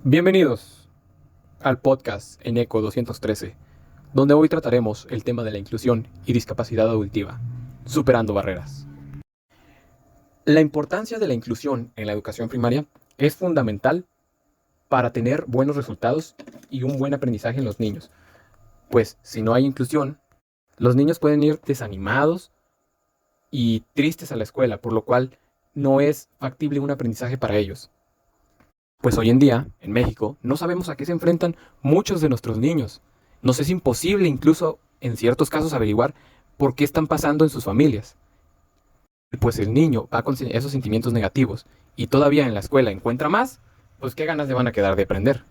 Bienvenidos al podcast en ECO 213, donde hoy trataremos el tema de la inclusión y discapacidad auditiva, superando barreras. La importancia de la inclusión en la educación primaria es fundamental para tener buenos resultados y un buen aprendizaje en los niños, pues si no hay inclusión, los niños pueden ir desanimados y tristes a la escuela, por lo cual no es factible un aprendizaje para ellos. Pues hoy en día, en México, no sabemos a qué se enfrentan muchos de nuestros niños. Nos es imposible incluso en ciertos casos averiguar por qué están pasando en sus familias. Pues el niño va con esos sentimientos negativos y todavía en la escuela encuentra más, pues qué ganas le van a quedar de aprender.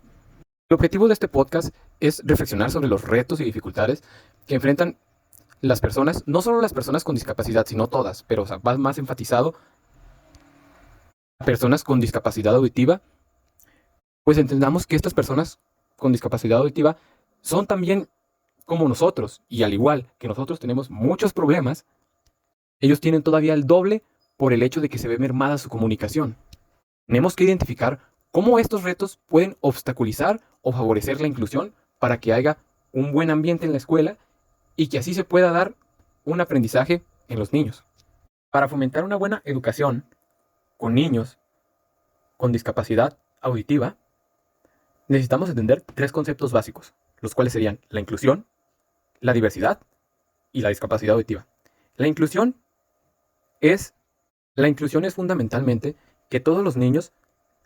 El objetivo de este podcast es reflexionar sobre los retos y dificultades que enfrentan las personas, no solo las personas con discapacidad, sino todas, pero va más enfatizado a personas con discapacidad auditiva, pues entendamos que estas personas con discapacidad auditiva son también como nosotros, y al igual que nosotros tenemos muchos problemas, ellos tienen todavía el doble por el hecho de que se ve mermada su comunicación. Tenemos que identificar cómo estos retos pueden obstaculizar o favorecer la inclusión para que haya un buen ambiente en la escuela y que así se pueda dar un aprendizaje en los niños. Para fomentar una buena educación con niños con discapacidad auditiva, necesitamos entender tres conceptos básicos, los cuales serían la inclusión, la diversidad y la discapacidad auditiva. La inclusión es fundamentalmente que todos los niños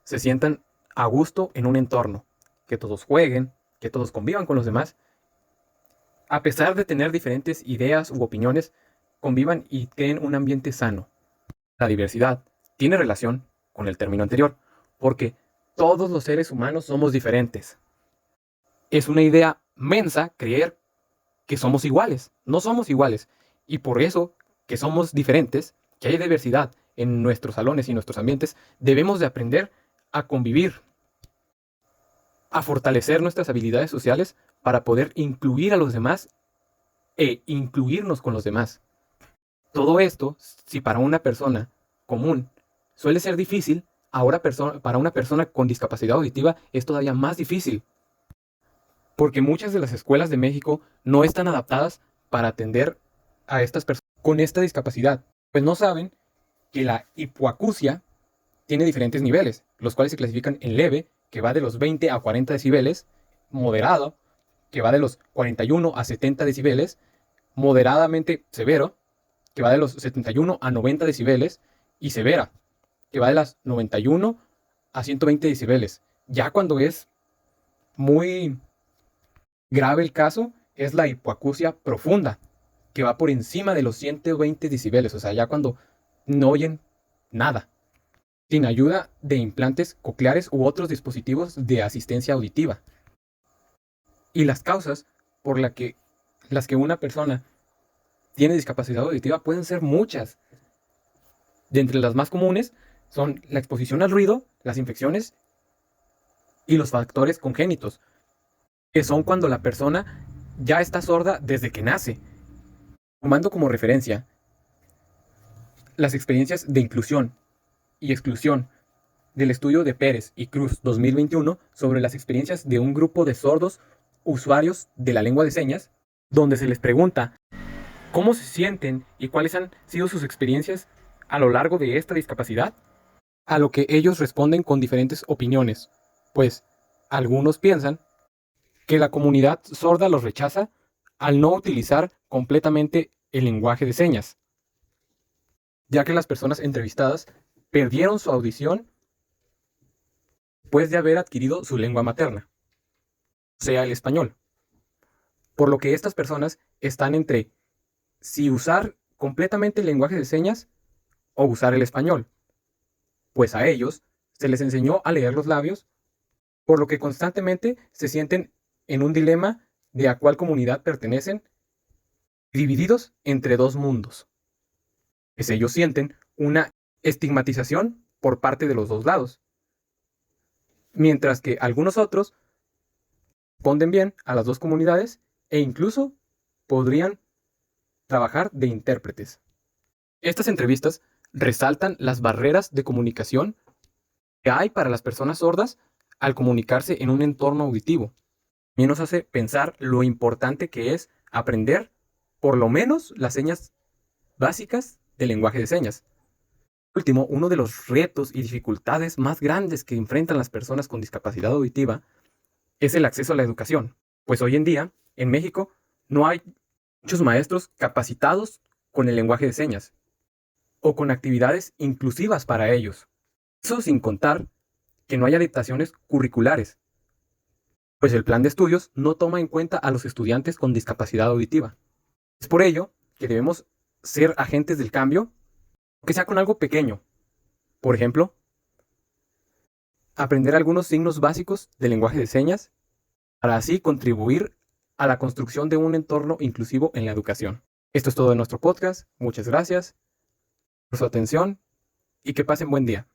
se sientan a gusto en un entorno, que todos jueguen, que todos convivan con los demás, a pesar de tener diferentes ideas u opiniones, convivan y creen un ambiente sano. La diversidad tiene relación con el término anterior, porque todos los seres humanos somos diferentes. Es una idea mensa creer que somos iguales. No somos iguales. Y por eso que somos diferentes, que hay diversidad en nuestros salones y nuestros ambientes, debemos de aprender a convivir, a fortalecer nuestras habilidades sociales para poder incluir a los demás e incluirnos con los demás. Todo esto, si para una persona común suele ser difícil, ahora para una persona con discapacidad auditiva es todavía más difícil, porque muchas de las escuelas de México no están adaptadas para atender a estas personas con esta discapacidad, pues no saben que la hipoacusia tiene diferentes niveles, los cuales se clasifican en leve, que va de los 20 a 40 decibeles, moderado, que va de los 41 a 70 decibeles, moderadamente severo, que va de los 71 a 90 decibeles, y severa, que va de las 91 a 120 decibeles. Ya cuando es muy grave el caso, es la hipoacusia profunda, que va por encima de los 120 decibeles, o sea, ya cuando no oyen nada, sin ayuda de implantes cocleares u otros dispositivos de asistencia auditiva. Y las causas por las que una persona tiene discapacidad auditiva pueden ser muchas. De entre las más comunes son la exposición al ruido, las infecciones y los factores congénitos, que son cuando la persona ya está sorda desde que nace. Tomando como referencia las experiencias de inclusión y exclusión del estudio de Pérez y Cruz 2021 sobre las experiencias de un grupo de sordos usuarios de la lengua de señas, donde se les pregunta cómo se sienten y cuáles han sido sus experiencias a lo largo de esta discapacidad, a lo que ellos responden con diferentes opiniones, pues algunos piensan que la comunidad sorda los rechaza al no utilizar completamente el lenguaje de señas, ya que las personas entrevistadas perdieron su audición después de haber adquirido su lengua materna, sea el español. Por lo que estas personas están entre si usar completamente el lenguaje de señas o usar el español, pues a ellos se les enseñó a leer los labios, por lo que constantemente se sienten en un dilema de a cuál comunidad pertenecen, divididos entre dos mundos. Pues ellos sienten una estigmatización por parte de los dos lados, mientras que algunos otros responden bien a las dos comunidades e incluso podrían trabajar de intérpretes. Estas entrevistas resaltan las barreras de comunicación que hay para las personas sordas al comunicarse en un entorno auditivo. También nos hace pensar lo importante que es aprender por lo menos las señas básicas del lenguaje de señas. Por último, uno de los retos y dificultades más grandes que enfrentan las personas con discapacidad auditiva es el acceso a la educación, pues hoy en día, en México, no hay muchos maestros capacitados con el lenguaje de señas o con actividades inclusivas para ellos. Eso sin contar que no hay adaptaciones curriculares, pues el plan de estudios no toma en cuenta a los estudiantes con discapacidad auditiva. Es por ello que debemos ser agentes del cambio, que sea con algo pequeño. Por ejemplo, aprender algunos signos básicos del lenguaje de señas para así contribuir a la construcción de un entorno inclusivo en la educación. Esto es todo de nuestro podcast. Muchas gracias por su atención y que pasen buen día.